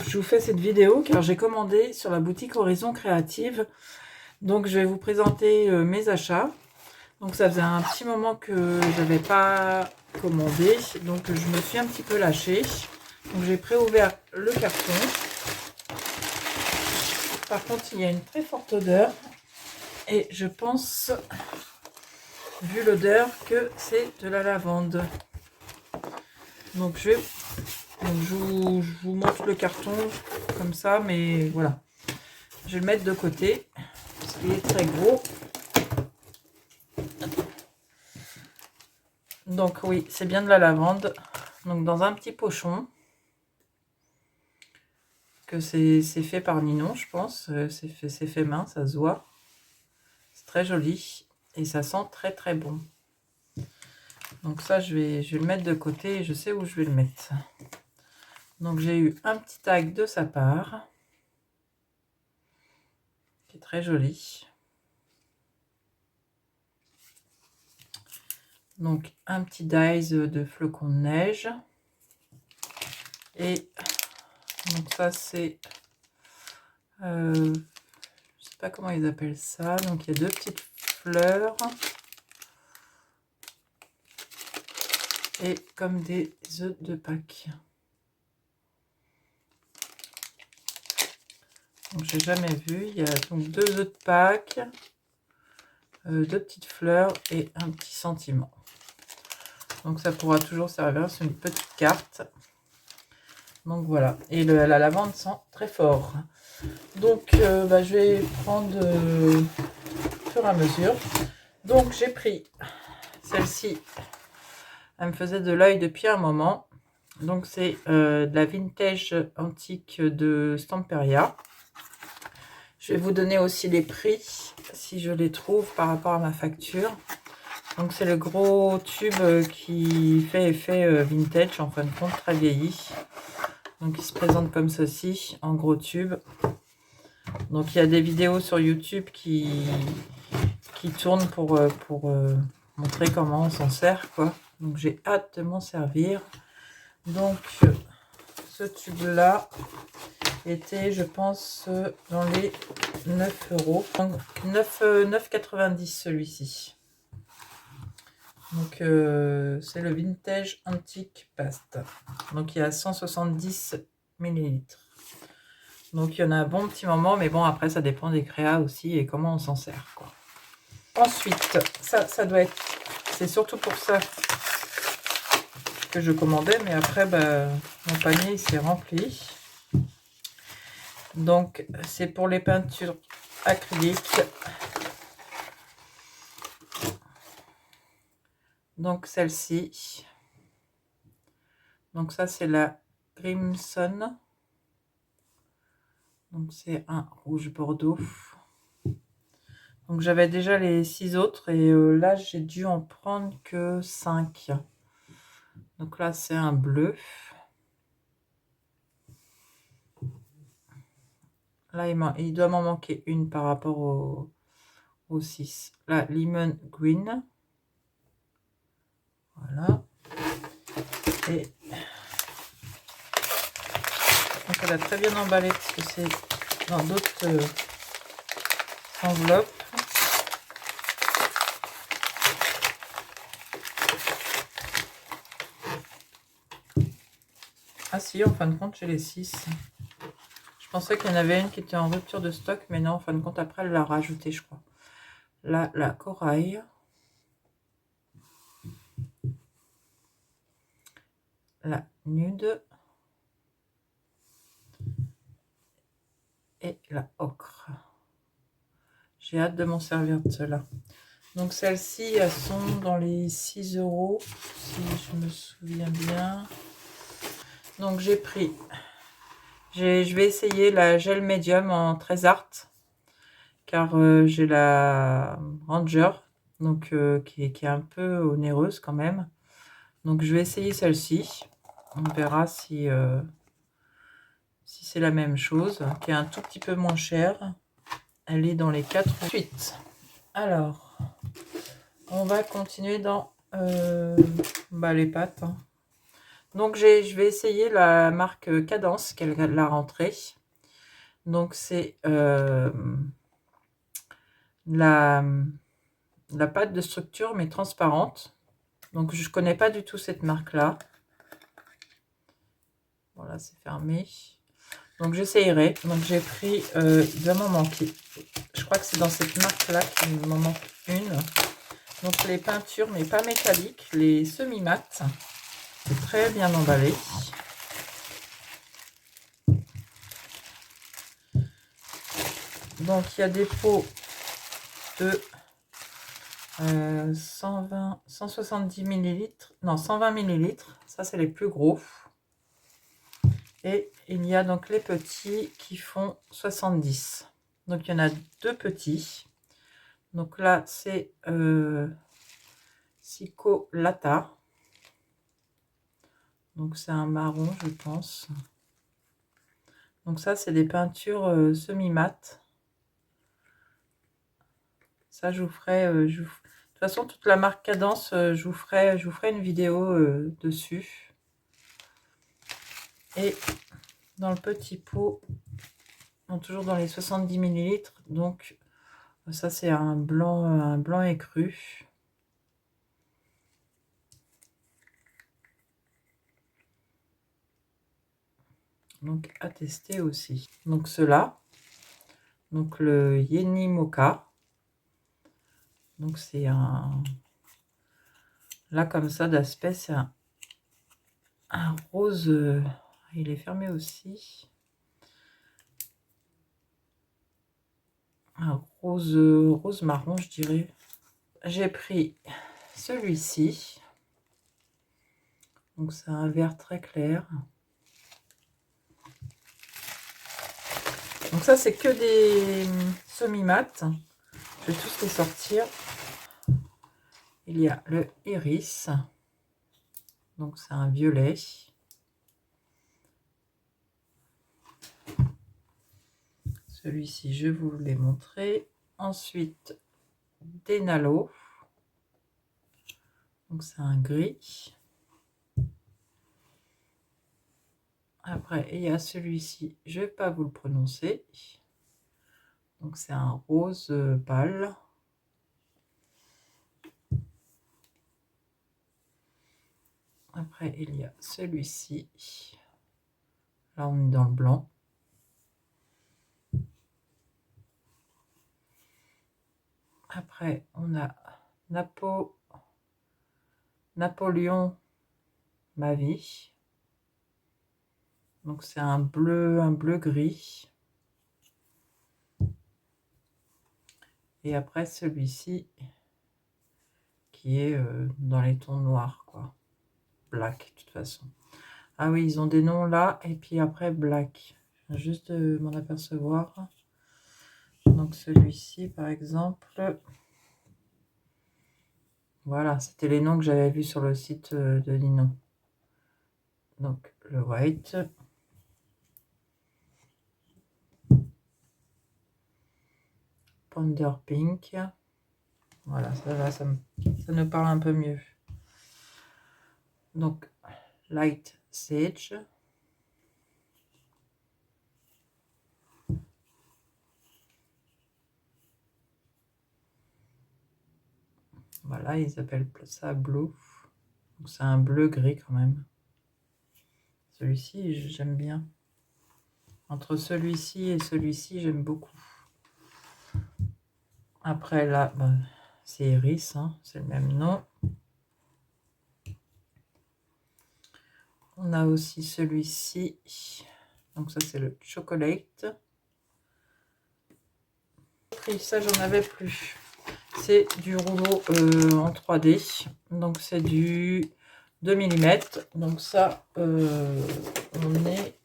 je vous fais cette vidéo car j'ai commandé sur la boutique Horizon Créative. Donc je vais vous présenter mes achats. Donc ça faisait un petit moment que je n'avais pas commandé, donc je me suis un petit peu lâchée. Donc j'ai préouvert le carton. Par contre, il y a une très forte odeur et je pense, vu l'odeur, que c'est de la lavande. Donc je vous montre le carton comme ça, mais voilà. Je vais le mettre de côté parce qu'il est très gros. Donc oui, c'est bien de la lavande. Donc dans un petit pochon. Que c'est fait par Ninon, je pense. C'est fait main, ça se voit. C'est très joli. Et ça sent très très bon. Donc ça, je vais le mettre de côté et je sais où je vais le mettre. Donc j'ai eu un petit tag de sa part. Qui est très joli. Donc un petit dies de flocons de neige. Et donc ça c'est... je sais pas comment ils appellent ça. Donc il y a deux petites fleurs. Et comme des œufs de Pâques. Donc j'ai jamais vu. Il y a donc deux œufs de Pâques, deux petites fleurs et un petit sentiment. Donc ça pourra toujours servir, c'est une petite carte. Donc voilà. Et la lavande sent très fort. Donc je vais prendre au fur et à mesure. Donc j'ai pris celle-ci. Elle me faisait de l'œil depuis un moment. Donc c'est de la vintage antique de Stamperia. Je vais vous donner aussi les prix si je les trouve par rapport à ma facture. Donc c'est le gros tube qui fait effet vintage, en fin de compte très vieilli. Donc il se présente comme ceci, en gros tube. Donc il y a des vidéos sur YouTube qui tournent pour montrer comment on s'en sert, quoi. Donc j'ai hâte de m'en servir. Donc ce tube là était, je pense, dans les 9 €. Donc 9,90 celui-ci. Donc c'est le vintage antique paste. Donc il y a 170 ml. Donc il y en a un bon petit moment, mais bon, après ça dépend des créas aussi et comment on s'en sert, quoi. Ensuite, ça doit être... C'est surtout pour ça que je commandais, mais après mon panier il s'est rempli. Donc c'est pour les peintures acryliques. Donc celle-ci. Donc ça c'est la Grimson. Donc c'est un rouge bordeaux. Donc j'avais déjà les 6 autres et là j'ai dû en prendre que 5. Donc là c'est un bleu. Là il doit m'en manquer une par rapport au 6. La lemon green. Voilà. Et donc elle a très bien emballé parce que c'est dans d'autres enveloppes. Ah si, en fin de compte j'ai les 6. Je pensais qu'il y en avait une qui était en rupture de stock, mais non, en fin de compte après elle l'a rajouté, je crois. Là, la corail. La nude. Et la ocre. J'ai hâte de m'en servir de cela. Donc celles-ci, elles sont dans les 6 €, si je me souviens bien. Donc j'ai pris... Je vais essayer la gel médium en 13 art. Car j'ai la Ranger, donc qui est un peu onéreuse quand même. Donc je vais essayer celle-ci. On verra si c'est la même chose, qui est un tout petit peu moins chère. Elle est dans les 4 suites. Alors, on va continuer dans les pâtes. Donc je vais essayer la marque Cadence qu'elle a rentrée. Donc c'est la pâte de structure mais transparente. Donc je connais pas du tout cette marque là. Voilà, c'est fermé. Donc j'essayerai. Donc j'ai pris, il doit m'en manquer. Je crois que c'est dans cette marque là qu'il m'en manque une. Donc les peintures mais pas métalliques, les semi-mat. C'est très bien emballé. Donc il y a des pots de 170 millilitres, non 120 millilitres, ça c'est les plus gros. Et il y a donc les petits qui font 70. Donc il y en a deux petits. Donc là c'est Cicolata. Donc c'est un marron je pense. Donc ça c'est des peintures semi-mat. Ça je vous ferai, de toute façon toute la marque Cadence, je vous ferai une vidéo dessus. Et dans le petit pot, toujours dans les 70 millilitres, donc ça c'est un blanc écru. Donc à tester aussi. Donc cela, donc le Yeni Mocha. Donc c'est un, là comme ça d'aspect c'est un rose, il est fermé aussi. Un rose marron je dirais. J'ai pris celui-ci. Donc c'est un vert très clair. Donc ça c'est que des semi-mat. Je vais tous les sortir. Il y a le iris. Donc c'est un violet. Celui-ci je vous l'ai montré. Ensuite Denalo. Donc c'est un gris. Après il y a celui-ci, je ne vais pas vous le prononcer. Donc c'est un rose pâle. Après il y a celui-ci. Là on est dans le blanc. Après on a Napoléon ma vie. Donc c'est un bleu gris. Et après celui-ci qui est dans les tons noirs quoi. Black de toute façon. Ah oui, ils ont des noms là et puis après black. Je viens juste de m'en apercevoir. Donc celui-ci par exemple. Voilà, c'était les noms que j'avais vus sur le site de Lino. Donc le white. Ponder pink. Voilà, ça va, ça nous parle un peu mieux. Donc light sage. Voilà, ils appellent ça blue. Donc c'est un bleu gris quand même. Celui-ci, j'aime bien. Entre celui-ci et celui-ci, j'aime beaucoup. Après là, ben, c'est Iris, hein, c'est le même nom. On a aussi celui-ci. Donc ça c'est le chocolate. Ça j'en avais plus. C'est du rouleau en 3D. Donc c'est du 2 mm. Donc ça on est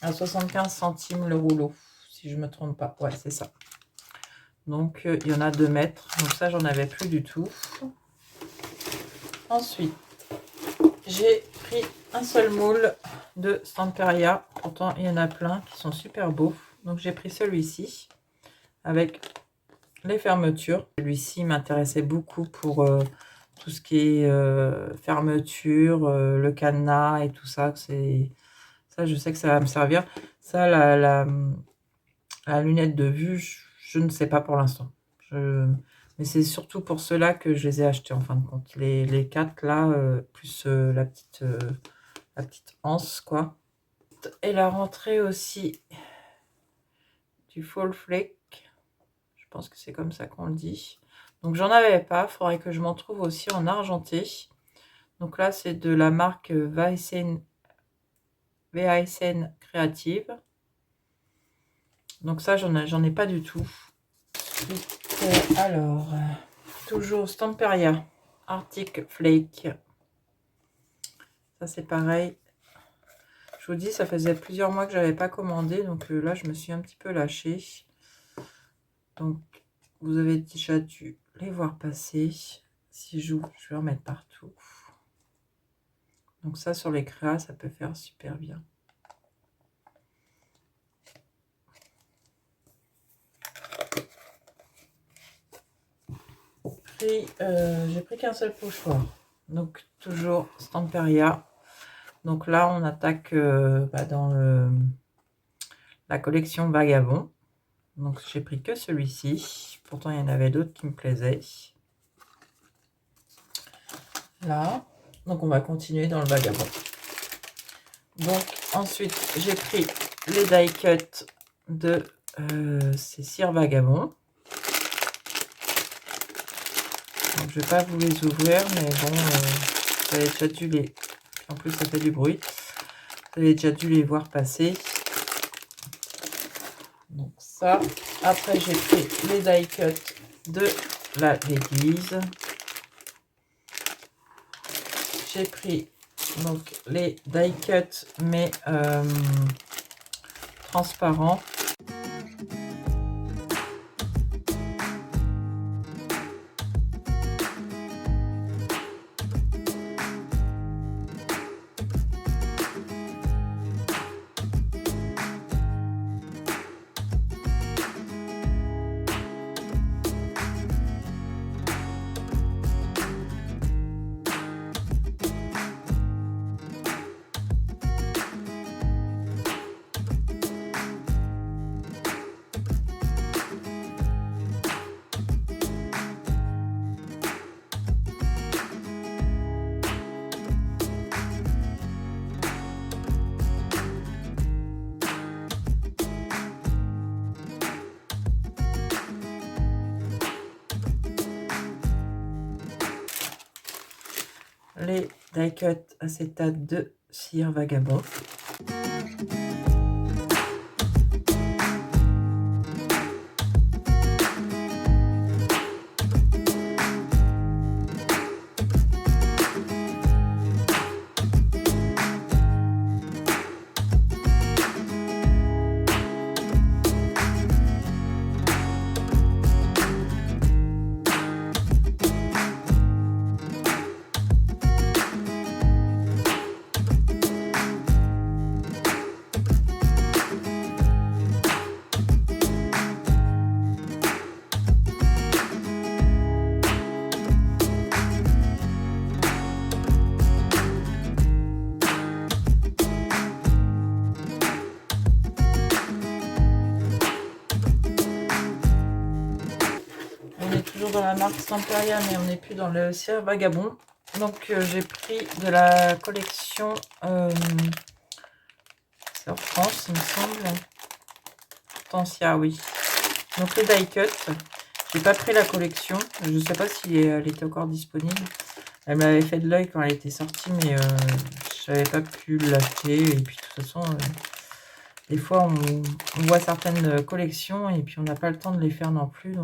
à 75 centimes le rouleau. Si je me trompe pas. Ouais, c'est ça. Donc il y en a 2 mètres. Donc ça j'en avais plus du tout. Ensuite, j'ai pris un seul moule de Stamperia. Pourtant, il y en a plein qui sont super beaux. Donc, j'ai pris celui-ci avec les fermetures. Celui-ci m'intéressait beaucoup pour tout ce qui est fermeture, le cadenas et tout ça. Ça, je sais que ça va me servir. Ça, la lunette de vue, je ne sais pas pour l'instant. Mais c'est surtout pour cela que je les ai achetés en fin de compte. Les 4 là, plus la petite anse, quoi. Et la rentrée aussi du Fall Flake. Je pense que c'est comme ça qu'on le dit. Donc j'en avais pas, il faudrait que je m'en trouve aussi en argenté. Donc là, c'est de la marque VASN Créative. Donc ça, j'en ai pas du tout. Alors, toujours Stamperia Arctic Flake. Ça, c'est pareil. Je vous dis, ça faisait plusieurs mois que j'avais pas commandé. Donc là, je me suis un petit peu lâchée. Donc, vous avez déjà dû les voir passer. Si j'ouvre, je vais en mettre partout. Donc ça, sur les créas, ça peut faire super bien. J'ai pris qu'un seul pochoir. Donc, toujours Stamperia. Donc là, on attaque dans la collection Vagabond. Donc, j'ai pris que celui-ci. Pourtant, il y en avait d'autres qui me plaisaient. Là. Donc, on va continuer dans le Vagabond. Donc, ensuite, j'ai pris les die cuts de ces cires Vagabond. Donc, je vais pas vous les ouvrir, mais bon, vous avez déjà dû les... En plus, ça fait du bruit. Vous avez déjà dû les voir passer. Donc ça. Après, j'ai pris les die cuts de l'église. J'ai pris donc les die cuts, mais transparents. Les die cut acétate de cire Vagabond. Dans la marque Stamperia, mais on n'est plus dans le cire Vagabond. Donc j'ai pris de la collection c'est en France, il me semble. Hortensia, oui. Donc les die cut. J'ai pas pris la collection. Je sais pas si elle était encore disponible. Elle m'avait fait de l'œil quand elle était sortie, mais j'avais pas pu l'acheter. Et puis de toute façon, des fois on voit certaines collections et puis on n'a pas le temps de les faire non plus.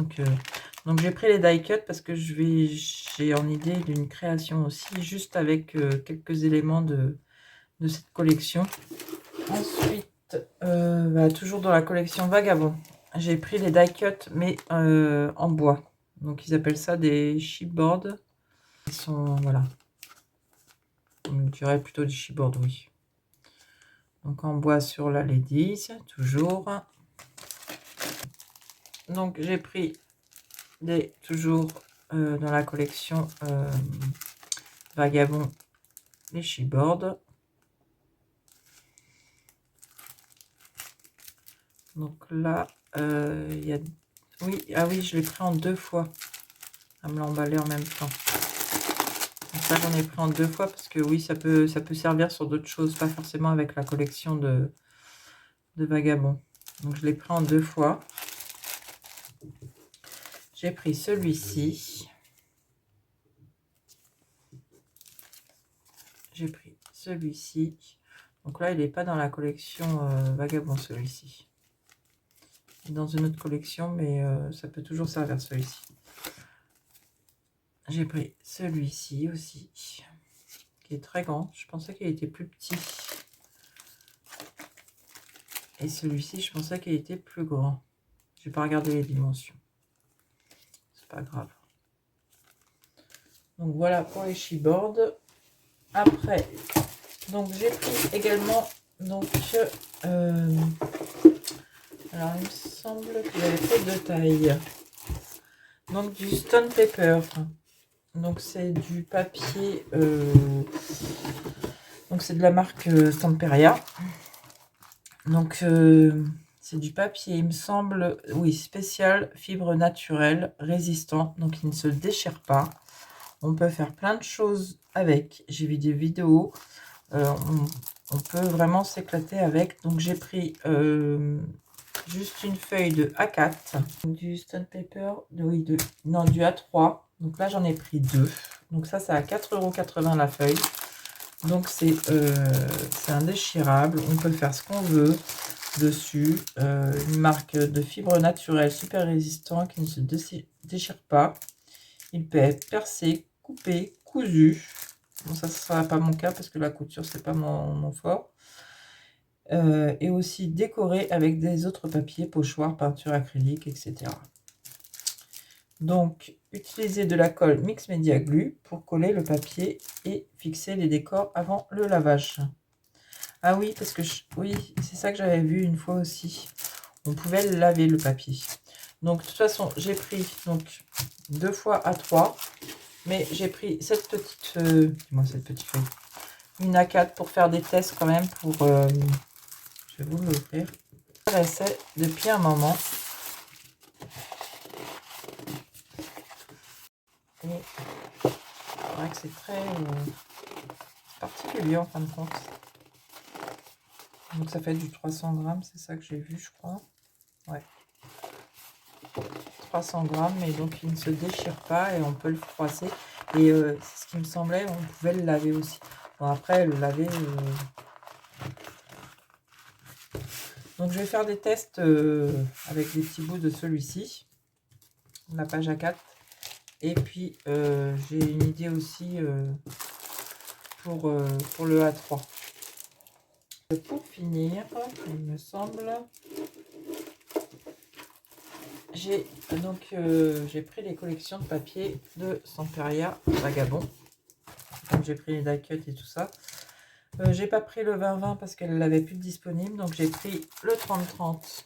Donc j'ai pris les die cut parce que j'ai en idée d'une création aussi, juste avec quelques éléments de cette collection. Ensuite, toujours dans la collection Vagabond, j'ai pris les die cut, mais en bois. Donc ils appellent ça des chipboards. Ils sont, voilà. On dirait plutôt des chipboards, oui. Donc en bois sur la Ladies, toujours. Donc j'ai pris toujours dans la collection Vagabond les Chiboard. Donc là, il y a... Oui, ah oui, je l'ai pris en 2 fois. À me l'emballer en même temps. Donc ça, j'en ai pris en 2 fois parce que oui, ça peut servir sur d'autres choses, pas forcément avec la collection de Vagabond. Donc je l'ai pris en 2 fois. J'ai pris celui-ci. J'ai pris celui-ci. Donc là, il n'est pas dans la collection Vagabond, celui-ci. Il est dans une autre collection, mais ça peut toujours servir celui-ci. J'ai pris celui-ci aussi, qui est très grand. Je pensais qu'il était plus petit. Et celui-ci, je pensais qu'il était plus grand. J'ai pas regardé les dimensions. C'est pas grave. Donc voilà pour les Chiboard. Après, donc j'ai pris également donc alors il me semble que j'avais pris 2 tailles. Donc du Stone Paper. Donc c'est du papier. Donc c'est de la marque Stamperia. Donc c'est du papier, il me semble, oui, spécial, fibre naturelle, résistant, donc il ne se déchire pas. On peut faire plein de choses avec. J'ai vu des vidéos. On peut vraiment s'éclater avec. Donc j'ai pris juste une feuille de A4, du Stone Paper, oui, non, du A3. Donc là j'en ai pris 2. Donc ça c'est à 4,80 € la feuille. Donc c'est indéchirable. On peut faire ce qu'on veut dessus. Une marque de fibre naturelle super résistant qui ne se déchire pas. Il peut être percé, coupé, cousu. Bon, ça ne sera pas mon cas parce que la couture, c'est pas mon fort. Et aussi décoré avec des autres papiers, pochoirs, peinture acrylique, etc. Donc, utilisez de la colle Mix Media Glue pour coller le papier et fixer les décors avant le lavage. Ah oui, parce que oui, c'est ça que j'avais vu une fois aussi. On pouvait laver le papier. Donc, de toute façon, j'ai pris donc 2 fois A3. Mais j'ai pris cette petite, cette petite feuille, une A4 pour faire des tests quand même. Je vais vous l'ouvrir. Je l'essaie depuis un moment. Et c'est vrai que c'est très particulier en fin de compte. Donc ça fait du 300 grammes, c'est ça que j'ai vu, je crois. Ouais. 300 grammes, mais donc il ne se déchire pas et on peut le froisser. Et c'est ce qui me semblait, on pouvait le laver aussi. Bon, après, le laver... Donc je vais faire des tests avec des petits bouts de celui-ci, la page A4. Et puis j'ai une idée aussi pour le A3. Pour finir, il me semble, j'ai pris les collections de papier de Stamperia Vagabond. Donc j'ai pris les die cut et tout ça. J'ai pas pris le 20-20 parce qu'elle l'avait plus disponible. Donc j'ai pris le 30-30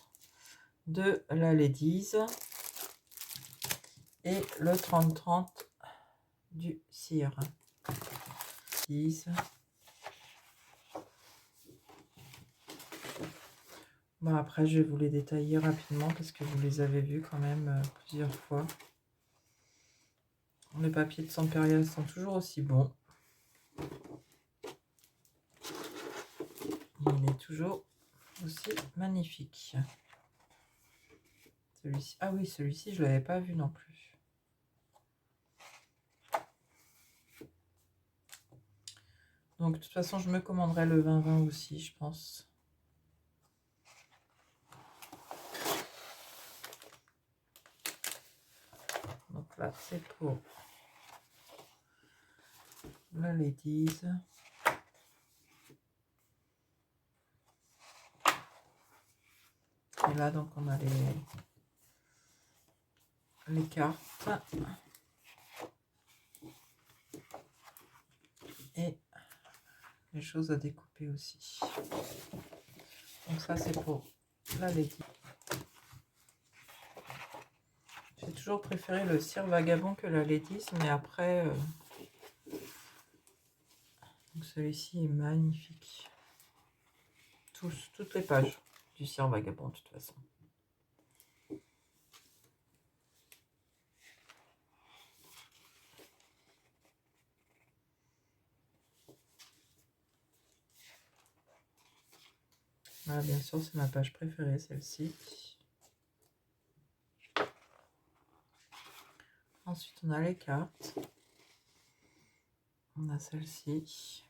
de la Ladies et le 30-30 du cire. Bon, après je vais vous les détailler rapidement parce que vous les avez vus quand même plusieurs fois. Les papiers de Stamperia sont toujours aussi bons. Il est toujours aussi magnifique. Celui-ci, ah oui, celui-ci je l'avais pas vu non plus. Donc de toute façon je me commanderai le 20-20 aussi, je pense. Donc là c'est pour la Ladies. Et là donc on a les cartes. Et les choses à découper aussi. Donc ça c'est pour la Lady. J'ai toujours préféré le cire vagabond que la Ladies, mais après, celui-ci est magnifique. Toutes les pages du cire vagabond, de toute façon. Voilà, bien sûr, c'est ma page préférée, celle-ci. Ensuite, on a les cartes. On a celle-ci.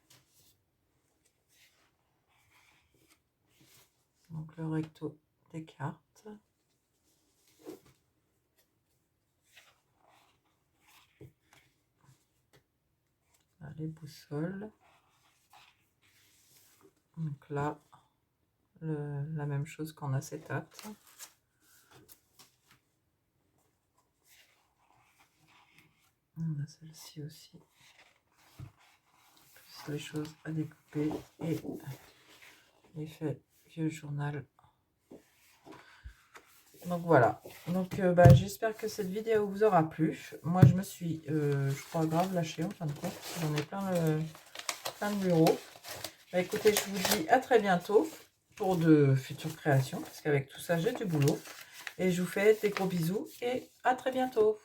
Donc, le recto des cartes. Là, les boussoles. Donc là, la même chose qu'en acétate. On a celle-ci aussi. Plus les choses à découper et l'effet vieux journal. Donc voilà. Donc j'espère que cette vidéo vous aura plu. Moi je me suis, je crois, grave lâchée en fin de compte. J'en ai plein le bureau. Bah, écoutez, je vous dis à très bientôt pour de futures créations. Parce qu'avec tout ça, j'ai du boulot. Et je vous fais des gros bisous et à très bientôt.